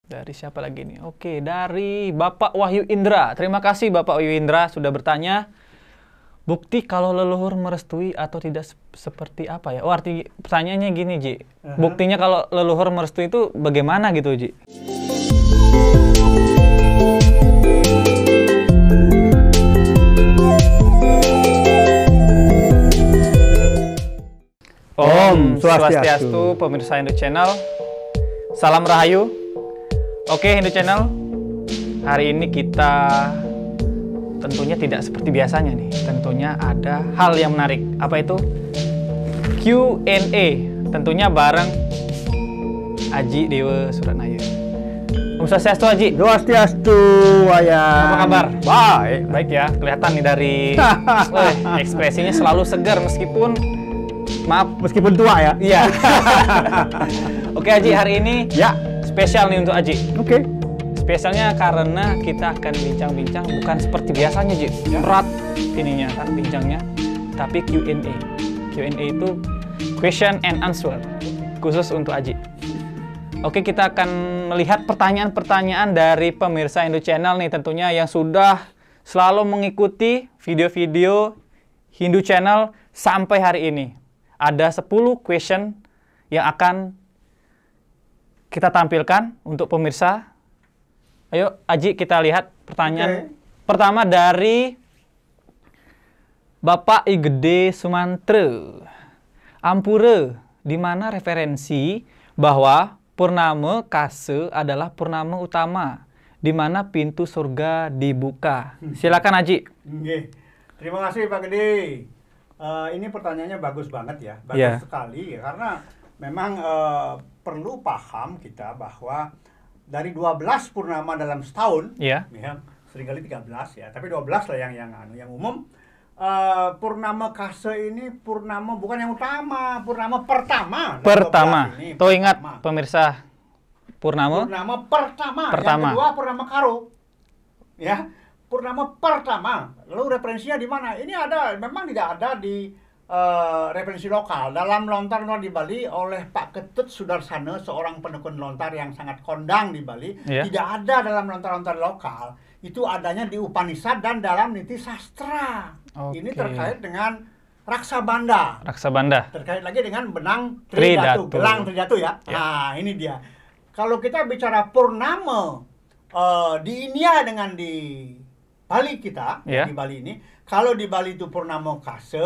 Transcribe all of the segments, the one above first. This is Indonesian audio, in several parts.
Dari siapa lagi nih? Oke, dari Bapak Wahyu Indra. Terima kasih Bapak Wahyu Indra sudah bertanya. Bukti kalau leluhur merestui atau tidak seperti apa ya? Oh, arti pertanyaannya gini, Ji. Buktinya kalau leluhur merestui itu bagaimana gitu, Ji? Om Swastiastu, pemirsa Hindu Channel. Salam Rahayu. Oke, Hindu Channel. Hari ini kita tentunya tidak seperti biasanya nih. Tentunya ada hal yang menarik. Apa itu? Q&A. Tentunya bareng Aji Dewa Suratnaya. Om Swastiastu, Aji. Swastiastu, Wayan. Apa kabar? Baik. Baik ya. Kelihatan nih dari ekspresinya selalu segar meskipun Meskipun tua ya. Iya. Oke, Aji, hari ini Ya. spesial nih untuk Aji. Oke. Spesialnya karena kita akan bincang-bincang bukan seperti biasanya, Ji. Ya. Berat ininya kan bincangnya, tapi Q&A. Q&A itu question and answer, khusus untuk Aji. Oke, kita akan melihat pertanyaan-pertanyaan dari pemirsa Hindu Channel nih tentunya yang sudah selalu mengikuti video-video Hindu Channel sampai hari ini. Ada 10 question yang akan kita tampilkan untuk pemirsa. Ayo, Aji, kita lihat pertanyaan pertama dari Bapak I Gede Sumantre. Ampura, di mana referensi bahwa purnama kase adalah purnama utama, di mana pintu surga dibuka? Silakan, Aji. Oke. Terima kasih Pak Gede. Ini pertanyaannya bagus banget ya, bagus sekali ya, karena memang perlu paham kita bahwa dari 12 purnama dalam setahun, ya, seringkali 13 ya, tapi 12 lah yang umum. Purnama kase ini purnama bukan yang utama, purnama pertama. Ini, tuh ingat pemirsa, purnama pertama. Yang kedua purnama karo, ya, purnama pertama. Lalu referensinya di mana? Ini memang tidak ada di referensi lokal. Dalam lontar di Bali oleh Pak Ketut Sudarsana, seorang pendekun lontar yang sangat kondang di Bali, tidak ada dalam lontar-lontar lokal. Itu adanya di Upanishad dan dalam Niti Sastra. Ini terkait dengan Raksa Banda. Terkait lagi dengan benang Tridatu, gelang Tridatu ya. Nah, ini dia. Kalau kita bicara purnama di India dengan di Bali kita, di Bali ini, kalau di Bali itu purnama kase,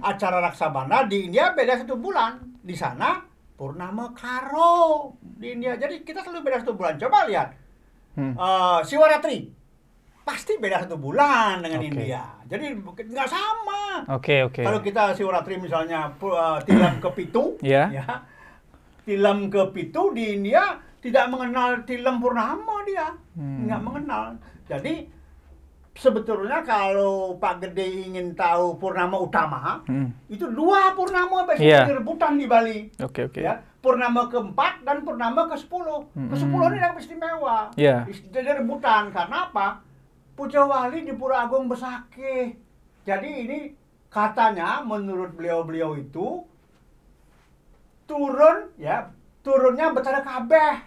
acara Raksa Banda, di India beda 1 bulan. Di sana purnama karo di India. Jadi kita selalu beda 1 bulan. Coba lihat. Siwaratri pasti beda 1 bulan dengan India. Jadi nggak sama. Kalau kita Siwaratri misalnya tilam kepitu, ya. Tilam kepitu di India tidak mengenal tilam purnama dia. Nggak mengenal. Jadi sebetulnya kalau Pak Gede ingin tahu purnama utama, itu 2 purnama biasanya rebutan di Bali. Ya, purnama ke-4 dan purnama ke-10. Ke-10 ini yang istimewa. Jadi rebutan. Karena apa? Puja Wali di Pura Agung Besakih. Jadi ini katanya menurut beliau-beliau itu turunnya Betara Kabeh.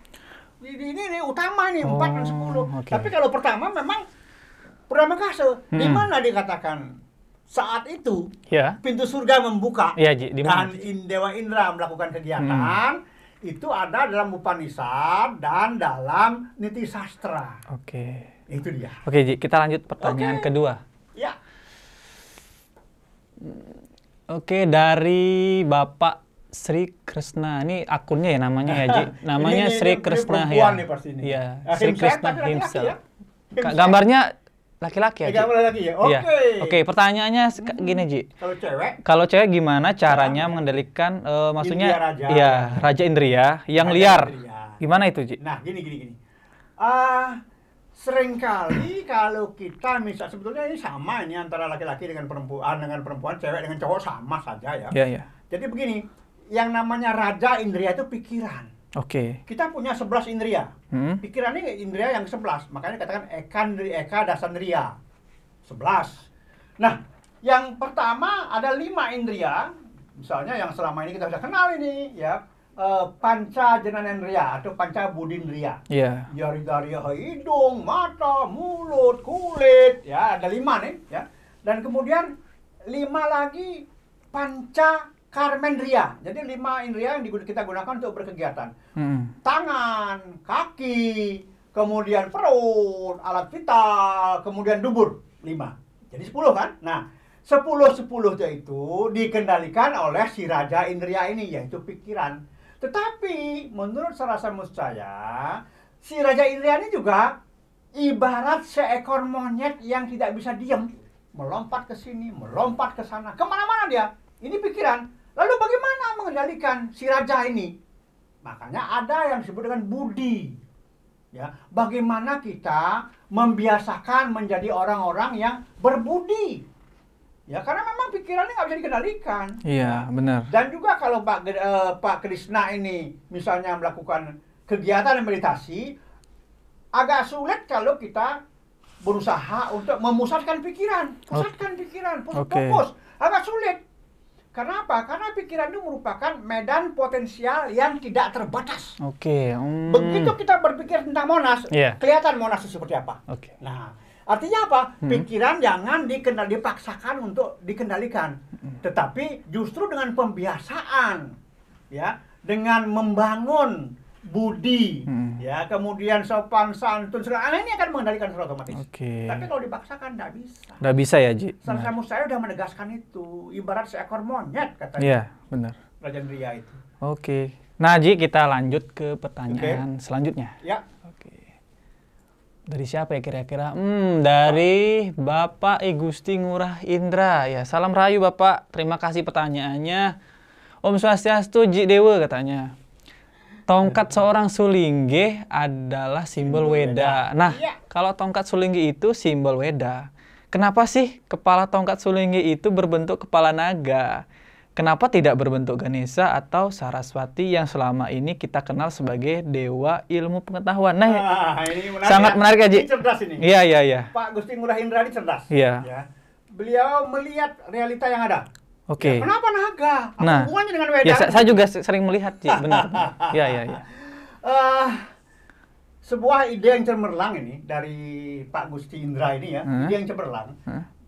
Ini utama nih 4 dan 10. Tapi kalau pertama memang purnama kase, di mana dikatakan saat itu pintu surga membuka dan Dewa Indra melakukan kegiatan, itu ada dalam Upanishad dan dalam Niti Sastra. Itu dia. Oke, Ji, kita lanjut pertanyaan kedua. Ya. Oke, dari Bapak Sri Krishna. Ini akunnya ya namanya ya, Ji. Namanya Sri Krishna ya. Iya, Sri Krishna himself. Gambarnya laki-laki ya, laki-laki ya. Oke, pertanyaannya gini, Ji. Kalau cewek gimana caranya mengendalikan maksudnya Raja Indriya yang liar? Gimana itu, Ji? Nah, gini. Seringkali kalau kita sebetulnya ini sama ini antara laki-laki dengan perempuan, cewek dengan cowok sama saja ya. Jadi begini, yang namanya Raja Indriya itu pikiran. Kita punya 11 indriya. Pikiran ini indriya yang 11. Makanya katakan Eka Dasandriya. 11. Nah, yang pertama ada 5 indriya. Misalnya yang selama ini kita sudah kenal ini, ya. panca jenanendriya atau panca budindriya. Iya. Dari hidung, mata, mulut, kulit, ya ada 5 nih, ya. Dan kemudian 5 lagi panca karmendriya. Jadi 5 indriya yang kita gunakan untuk berkegiatan. Tangan, kaki, kemudian perut, alat vital, kemudian dubur. 5. Jadi 10 kan? Nah, 10 itu dikendalikan oleh si raja indriya ini, yaitu pikiran. Tetapi menurut Sarasa Muscaya, si raja indriya ini juga ibarat seekor monyet yang tidak bisa diam. Melompat ke sini, melompat ke sana, kemana-mana dia. Ini pikiran. Lalu bagaimana mengendalikan si raja ini? Makanya ada yang disebut dengan budi. Ya, bagaimana kita membiasakan menjadi orang-orang yang berbudi. Ya, karena memang pikirannya nggak bisa dikendalikan. Iya, benar. Dan juga kalau Pak Krishna ini misalnya melakukan kegiatan meditasi, agak sulit kalau kita berusaha untuk memusatkan pikiran, fokus, agak sulit. Karena apa? Karena pikiran itu merupakan medan potensial yang tidak terbatas. Begitu kita berpikir tentang Monas, kelihatan Monas itu seperti apa. Nah, artinya apa? Pikiran jangan dipaksakan untuk dikendalikan, tetapi justru dengan pembiasaan, ya, dengan membangun budi, ya, kemudian sopan santun, segala ini akan mengendalikan secara otomatis. Tapi kalau dipaksakan nggak bisa. Nggak bisa ya, Ji? Sarasa Muscaya sudah menegaskan itu, ibarat seekor monyet katanya. Iya, benar. Raja Indriya itu. Nah, Ji, kita lanjut ke pertanyaan selanjutnya. Ya. Dari siapa ya kira-kira? Dari Bapak I Gusti Ngurah Indra. Ya, salam rayu Bapak. Terima kasih pertanyaannya. Om Swastiastu, Ji Dewa katanya. Tongkat seorang sulingge adalah simbol Weda. Nah, kalau tongkat sulingge itu simbol Weda, kenapa sih kepala tongkat sulingge itu berbentuk kepala naga? Kenapa tidak berbentuk Ganesha atau Saraswati yang selama ini kita kenal sebagai dewa ilmu pengetahuan? Nah, ini menarik, sangat menarik ya, Ji. Ini cerdas ini. Iya. Pak Gusti Ngurah Indra ini cerdas. Iya. Ya. Beliau melihat realita yang ada. Ya, kenapa naga? Apa hubungannya dengan Weda? Ya, saya juga sering melihat, Ji. Benar. Iya. Sebuah ide yang cemerlang ini dari Pak Gusti Indra ini ya, ide yang cemerlang.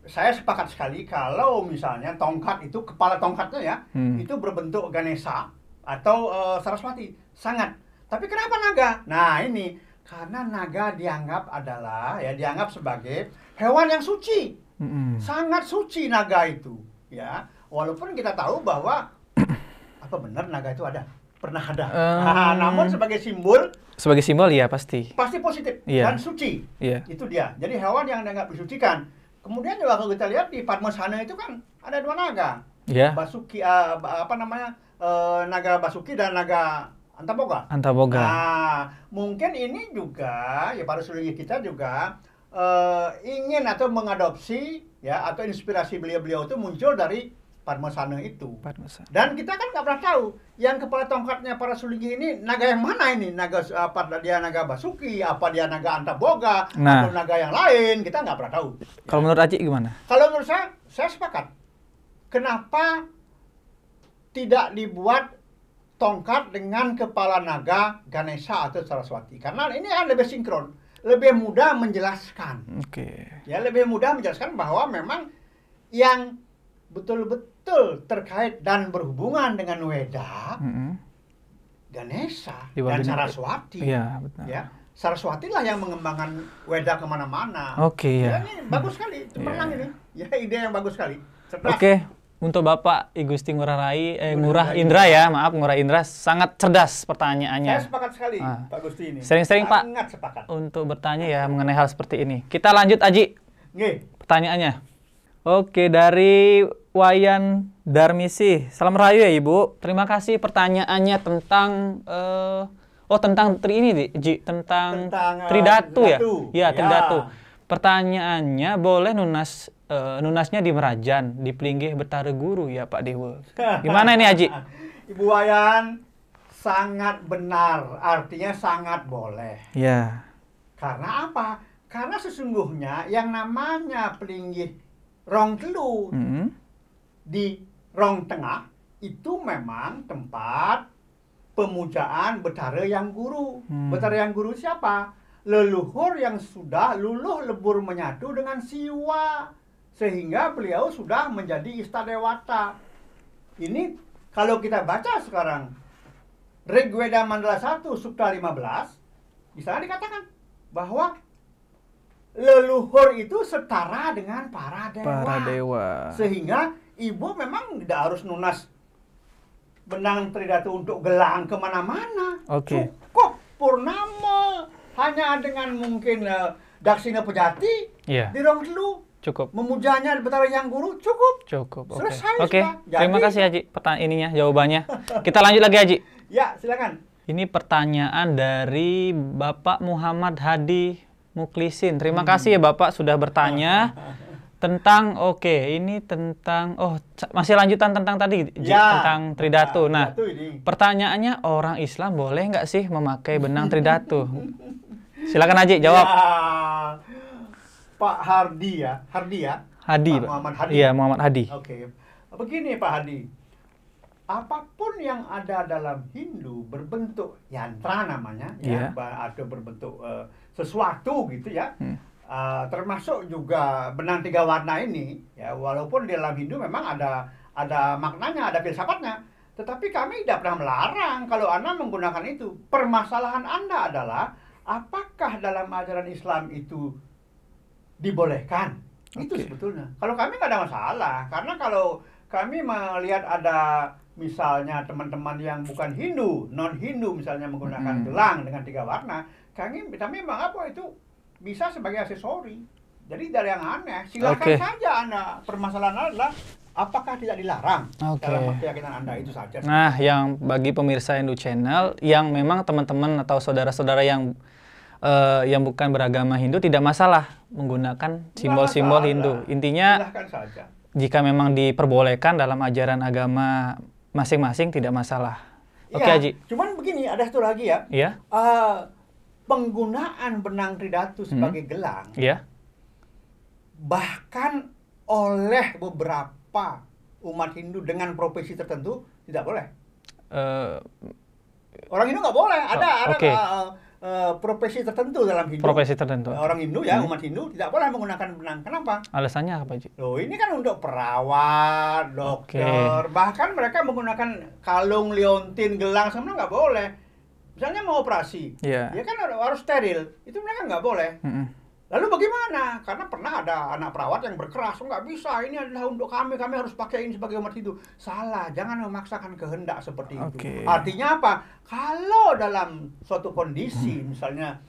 Saya sepakat sekali kalau misalnya tongkat itu, kepala tongkatnya ya, itu berbentuk Ganesha atau Saraswati. Sangat. Tapi kenapa naga? Nah, ini karena naga dianggap dianggap sebagai hewan yang suci. Sangat suci naga itu, ya. Walaupun kita tahu bahwa apa benar naga itu pernah ada. Namun sebagai simbol ya pasti positif dan suci. Itu dia. Jadi hewan yang dianggap disucikan. Kemudian juga kalau kita lihat di Padmasana itu kan ada 2 naga. Basuki naga Basuki dan naga Antaboga. Nah, mungkin ini juga ya para sulinggi kita juga ingin atau mengadopsi ya atau inspirasi beliau-beliau itu muncul dari Padmasana itu. Dan kita kan nggak pernah tahu yang kepala tongkatnya para sulinggi ini naga yang mana ini? Apa dia naga Basuki, apa dia naga Antaboga, atau naga yang lain? Kita nggak pernah tahu. Kalau menurut Aji gimana? Kalau menurut saya sepakat. Kenapa tidak dibuat tongkat dengan kepala naga Ganesha atau Saraswati? Karena ini kan lebih sinkron, lebih mudah menjelaskan. Ya, lebih mudah menjelaskan bahwa memang yang betul-betul terkait dan berhubungan dengan Weda, Ganesha dan Saraswati. Iya, betul. Ya, Saraswati lah yang mengembangkan Weda kemana-mana. Ya. Ini bagus sekali, cemerlang ini. Ya, ide yang bagus sekali. Untuk Bapak I Gusti Ngurah Indra ya, maaf Ngurah Indra, sangat cerdas pertanyaannya. Saya sepakat sekali, Pak Gusti ini. Sering-sering Pak untuk bertanya ya mengenai hal seperti ini. Kita lanjut Aji. Pertanyaannya. Dari Wayan Darmisi. Salam rayu ya Ibu. Terima kasih pertanyaannya tentang tentang tentang Tridatu ya. Iya, Tridatu. Pertanyaannya, boleh nunasnya di Merajan, di Plinggih Betara Guru ya Pak Dewa. Gimana ini Aji? Ibu Wayan sangat benar, artinya sangat boleh. Ya. Karena apa? Karena sesungguhnya yang namanya Plinggih Rong Telu di Rong Tengah itu memang tempat pemujaan Betara Yang Guru. Betara Yang Guru siapa? Leluhur yang sudah luluh lebur menyatu dengan Siwa. Sehingga beliau sudah menjadi Istadewata. Ini kalau kita baca sekarang, Rigveda Mandala 1, Sukta 15, di sana dikatakan bahwa leluhur itu setara dengan para dewa. Sehingga ibu memang tidak harus nunas benang tridatu untuk gelang kemana-mana. Cukup purnama hanya dengan mungkin Daksina Pejati di ruang dulu. Cukup. Memujanya Betara Yang Guru cukup. Selesai. Oke. Terima kasih Haji jawabannya. Kita lanjut lagi Haji. Ya, silakan. Ini pertanyaan dari Bapak Muhammad Hadi Muklisin. Terima kasih ya Bapak sudah bertanya tentang masih lanjutan tentang tadi tentang tridatu. Nah, pertanyaannya orang Islam boleh nggak sih memakai benang tridatu? Silakan Haji jawab. Ya, Pak Hadi ya. Pak Muhammad Hadi. Iya, Muhammad Hadi. Oke. Begini Pak Hadi. Apapun yang ada dalam Hindu berbentuk yantra namanya, atau berbentuk sesuatu gitu ya, termasuk juga benang 3 warna ini, ya walaupun di dalam Hindu memang ada maknanya, ada filsafatnya, tetapi kami tidak pernah melarang kalau Anda menggunakan itu. Permasalahan Anda adalah apakah dalam ajaran Islam itu dibolehkan? Itu sebetulnya. Kalau kami nggak ada masalah, karena kalau kami melihat ada misalnya teman-teman yang bukan Hindu, non-Hindu misalnya menggunakan gelang dengan 3 warna, kami memang itu bisa sebagai aksesori. Jadi dari yang aneh, silakan saja Anda. Permasalahan adalah apakah tidak dilarang dalam keyakinan Anda, itu saja. Nah, yang bagi pemirsa Hindu Channel yang memang teman-teman atau saudara-saudara yang bukan beragama Hindu tidak masalah menggunakan simbol-simbol Hindu. Intinya jika memang diperbolehkan dalam ajaran agama masing-masing tidak masalah. Oke, Haji. Cuman begini, ada satu lagi ya. Iya. Penggunaan benang tridatu sebagai gelang. Iya. Bahkan oleh beberapa umat Hindu dengan profesi tertentu tidak boleh. Orang Hindu nggak boleh. Ada profesi tertentu dalam Hindu. Profesi tertentu. Orang Hindu ya, umat Hindu tidak boleh menggunakan benang. Kenapa? Alasannya apa, Ji? Loh, ini kan untuk perawat, dokter, bahkan mereka menggunakan kalung, liontin, gelang, sebenarnya nggak boleh. Misalnya mau operasi, dia kan harus steril, itu mereka nggak boleh. Lalu bagaimana? Karena pernah ada anak perawat yang berkeras, nggak bisa, ini adalah untuk kami harus pakai ini sebagai umat Hindu. Salah, jangan memaksakan kehendak seperti itu. Artinya apa? Kalau dalam suatu kondisi, misalnya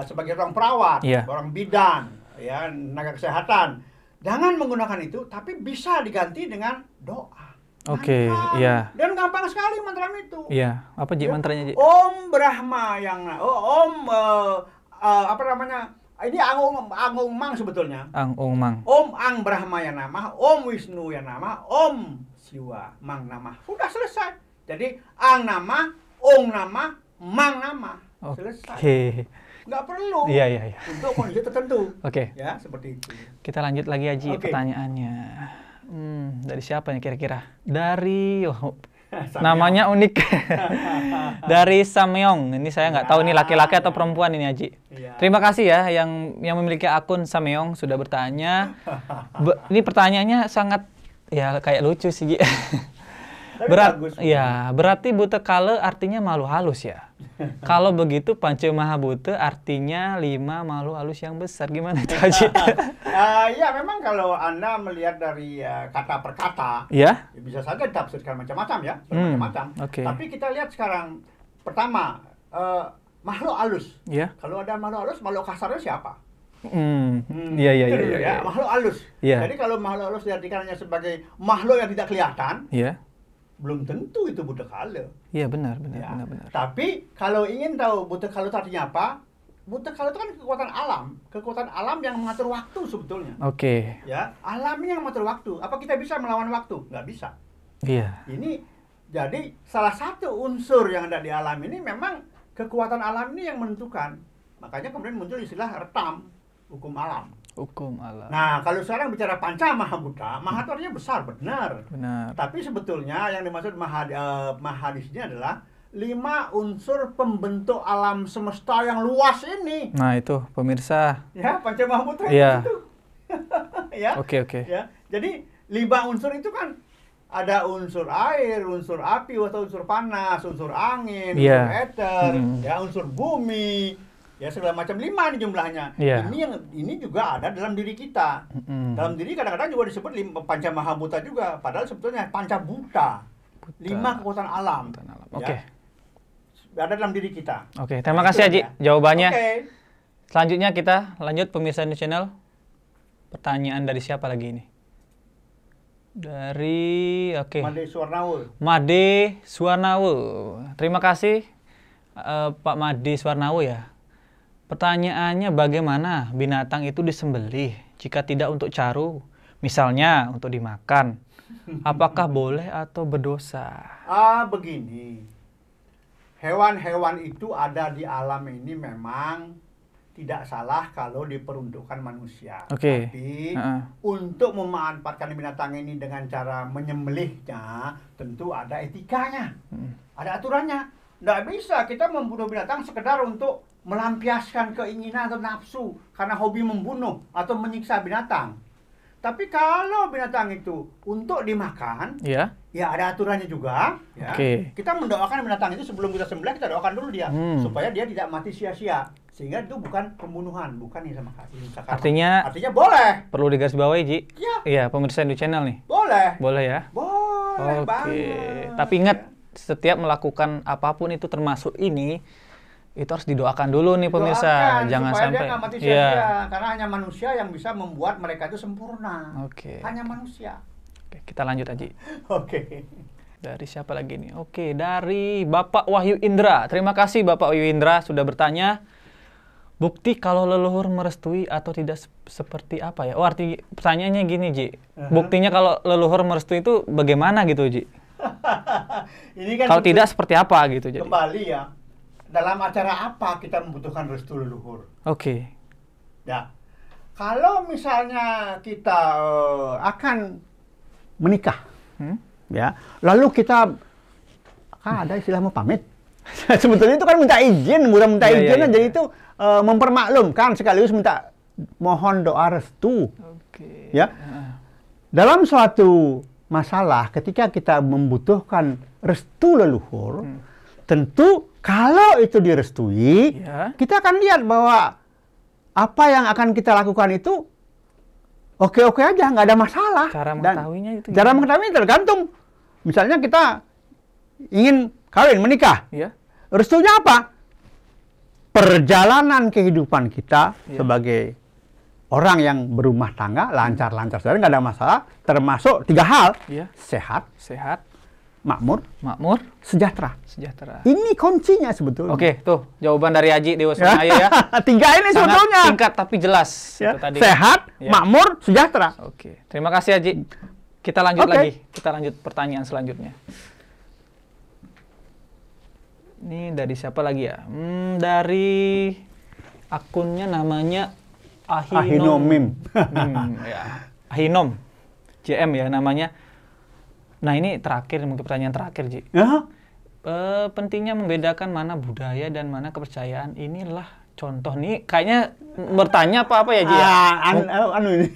sebagai orang perawat, orang bidan, ya, tenaga kesehatan, jangan menggunakan itu, tapi bisa diganti dengan doa. Dan gampang sekali mantra itu. Iya, apa Ji mantranya, Ji? Om Brahma yang apa namanya? Ini Ang Mang sebetulnya. Ang Mang. Om Ang Brahma ya nama, Om Wisnu ya nama, Om Siwa Mang nama. Sudah selesai. Jadi Ang nama, Om nama, Mang nama. Selesai. Nggak perlu. Iya. Untuk kondisi tertentu. Ya, seperti itu. Kita lanjut lagi Haji pertanyaannya. Dari siapa nih kira-kira? Dari namanya unik. Dari Sameong. Ini saya nggak tahu ini laki-laki atau perempuan ini Haji. Terima kasih ya yang memiliki akun Sameong sudah bertanya. Ini pertanyaannya sangat kayak lucu sih. Berarti buta kala artinya malu halus ya. Kalau begitu Panca Mahabhuta artinya 5 malu halus yang besar. Gimana itu Haji? Ya memang kalau Anda melihat dari kata per kata, bisa saja ditafsirkan macam-macam ya, macam-macam. Tapi kita lihat sekarang, pertama makhluk halus. Kalau ada makhluk halus, makhluk kasarnya siapa? Iya. Makhluk halus. Jadi kalau makhluk halus diartikan hanya sebagai makhluk yang tidak kelihatan, belum tentu itu Buddha Kala. Iya benar. Tapi kalau ingin tahu Buddha Kala itu artinya apa? Buddha Kala itu kan kekuatan alam yang mengatur waktu sebetulnya. Ya, alam ini yang mengatur waktu. Apa kita bisa melawan waktu? Nggak bisa. Ini jadi salah satu unsur yang ada di alam ini memang kekuatan alam ini yang menentukan. Makanya kemudian muncul istilah retam, hukum alam. Nah, kalau sekarang bicara Panca Mahabhuta, Maha itu artinya besar, benar. Tapi sebetulnya yang dimaksud Maha di sini adalah 5 unsur pembentuk alam semesta yang luas ini. Nah, itu pemirsa. Ya, Pancamahabhuta Iya. itu. Ya. Oke, oke. Ya. Jadi 5 unsur itu kan ada unsur air, unsur api, atau unsur panas, unsur angin, Iya. unsur eter, ya unsur bumi, ya segala macam 5 nih jumlahnya. Iya. Ini juga ada dalam diri kita. Dalam diri kadang-kadang juga disebut Pancamahabhuta juga, padahal sebetulnya Pancabhuta. 5 kekuatan alam. Oke. Ya. Ada dalam diri kita. Oke, terima kasih Haji jawabannya. Oke. Selanjutnya kita lanjut pemirsa New Channel. Pertanyaan dari siapa lagi ini? Dari Made Suwarnawu. Made Suwarnawu. Terima kasih Pak Made Suwarnawu ya. Pertanyaannya, bagaimana binatang itu disembelih jika tidak untuk caru, misalnya untuk dimakan? Apakah boleh atau berdosa? Begini. Hewan-hewan itu ada di alam ini memang tidak salah kalau diperuntukkan manusia. Oke. Tapi untuk memanfaatkan binatang ini dengan cara menyembelihnya, tentu ada etikanya, ada aturannya. Nggak bisa kita membunuh binatang sekedar untuk melampiaskan keinginan atau nafsu karena hobi membunuh atau menyiksa binatang. Tapi kalau binatang itu untuk dimakan, ya ada aturannya juga. Ya. Kita mendoakan binatang itu sebelum kita sembelih, kita doakan dulu dia supaya dia tidak mati sia-sia. Sehingga itu bukan pembunuhan, bukan yang sama artinya boleh. Perlu digarisbawahi, Ji. Iya. Iya, pemirsa New Channel nih. Boleh. Boleh ya? Boleh banget. Tapi ingat, setiap melakukan apapun itu termasuk ini, itu harus didoakan dulu nih pemirsa. Jangan supaya sampai dia nggak mati sia-sia. Karena hanya manusia yang bisa membuat mereka itu sempurna. Hanya manusia. Oke, kita lanjut Haji. Oke. Dari siapa lagi nih? Oke, dari Bapak Wahyu Indra. Terima kasih Bapak Wahyu Indra sudah bertanya. Bukti kalau leluhur merestui atau tidak seperti apa ya? Oh, arti pertanyaannya gini, Ji. Buktinya kalau leluhur merestui itu bagaimana gitu, Ji? Ini kan kalau tidak seperti apa gitu, jadi. Kembali ya. Dalam acara apa kita membutuhkan restu leluhur? Oke. Ya. Kalau misalnya kita akan menikah, ya, lalu kita ada istilah mau pamit. Sebetulnya itu kan minta izin, bukan minta izin, jadi itu mempermaklumkan sekaligus minta mohon doa restu. Ya. Dalam suatu masalah ketika kita membutuhkan restu leluhur, tentu kalau itu direstui, kita akan lihat bahwa apa yang akan kita lakukan itu oke-oke aja, nggak ada masalah. Cara mengetahuinya itu cara mengetahuinya tergantung. Misalnya kita ingin kawin, menikah. Restunya apa? Perjalanan kehidupan kita sebagai orang yang berumah tangga lancar-lancar saja, nggak ada masalah. Termasuk 3 hal: sehat, makmur, sejahtera. Ini kuncinya sebetulnya. Oke, tuh jawaban dari Haji Dewa Sunaya ya. 3 ini sebetulnya. Singkat tapi jelas. Ya. Itu tadi. Sehat, makmur, sejahtera. Oke, terima kasih Haji. Kita lanjut lagi. Kita lanjut pertanyaan selanjutnya. Ini dari siapa lagi ya? Dari akunnya namanya Ahinomim. Ahinom. JM ya namanya. Nah ini terakhir, mungkin pertanyaan terakhir, Ji. Pentingnya membedakan mana budaya dan mana kepercayaan. Inilah contoh nih. Kayaknya bertanya apa ya, Ji? Ini.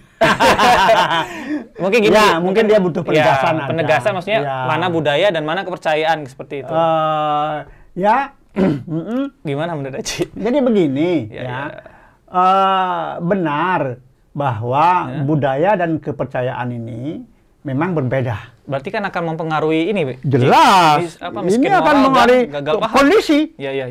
Mungkin gini. Ya, mungkin dia butuh penegasan. Penegasan maksudnya mana budaya dan mana kepercayaan seperti itu. Gimana menurut Haji? Jadi begini, benar bahwa budaya dan kepercayaan ini memang berbeda. Berarti kan akan mempengaruhi ini, jelas. Ini akan mempengaruhi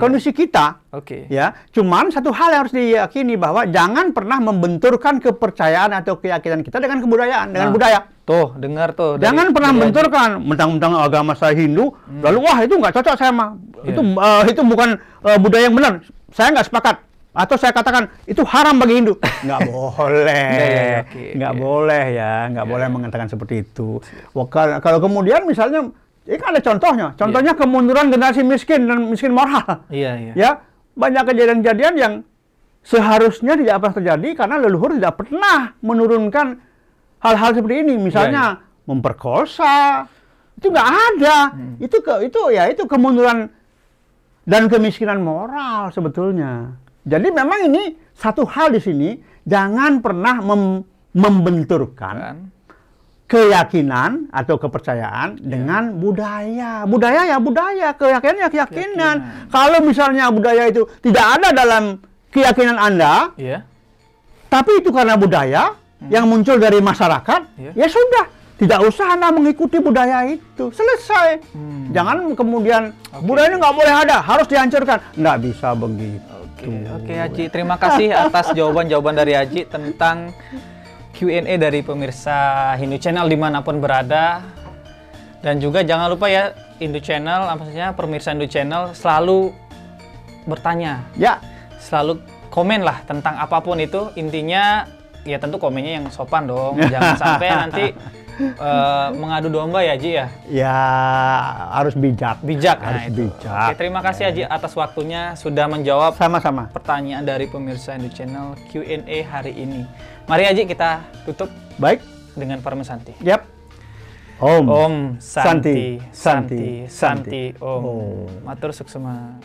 kondisi kita. Ya, cuman satu hal yang harus diyakini bahwa jangan pernah membenturkan kepercayaan atau keyakinan kita dengan kebudayaan, dengan budaya. Tuh, dengar tuh. Jangan pernah membenturkan, mentang-mentang agama saya Hindu, lalu wah itu nggak cocok saya mah. Itu bukan budaya yang benar. Saya nggak sepakat. Atau saya katakan itu haram bagi Hindu. Nggak boleh. Nggak boleh ya. Nggak boleh mengatakan seperti itu. Kalau kemudian misalnya, ini kan ada contohnya. Contohnya kemunduran generasi miskin dan miskin moral. Ya, banyak kejadian-kejadian yang seharusnya tidak pernah terjadi karena leluhur tidak pernah menurunkan hal-hal seperti ini. Misalnya memperkosa. Itu nggak ada. Itu kemunduran dan kemiskinan moral sebetulnya. Jadi memang ini satu hal di sini, jangan pernah membenturkan keyakinan atau kepercayaan dengan budaya. Budaya ya budaya, keyakinan ya keyakinan. Kalau misalnya budaya itu tidak ada dalam keyakinan Anda, tapi itu karena budaya yang muncul dari masyarakat, ya sudah, tidak usah Anda mengikuti budaya itu. Selesai. Jangan kemudian budaya ini nggak boleh ada, harus dihancurkan. Nggak bisa begitu. Oke, Haji, terima kasih atas jawaban-jawaban dari Haji tentang Q&A dari pemirsa Hindu Channel dimanapun berada. Dan juga jangan lupa ya, Hindu Channel, maksudnya pemirsa Hindu Channel selalu bertanya. Ya. Selalu komen lah tentang apapun itu. Intinya ya tentu komennya yang sopan dong. Jangan sampai nanti mengadu domba ya, Haji ya. Ya, harus bijak. Harus bijak. Oke, terima kasih Haji atas waktunya sudah menjawab sama-sama pertanyaan dari pemirsa Hindu Channel Q&A hari ini. Mari Haji kita tutup baik dengan Parmesanti. Yap. Om Santi Santi Santi Om. Matur suksema.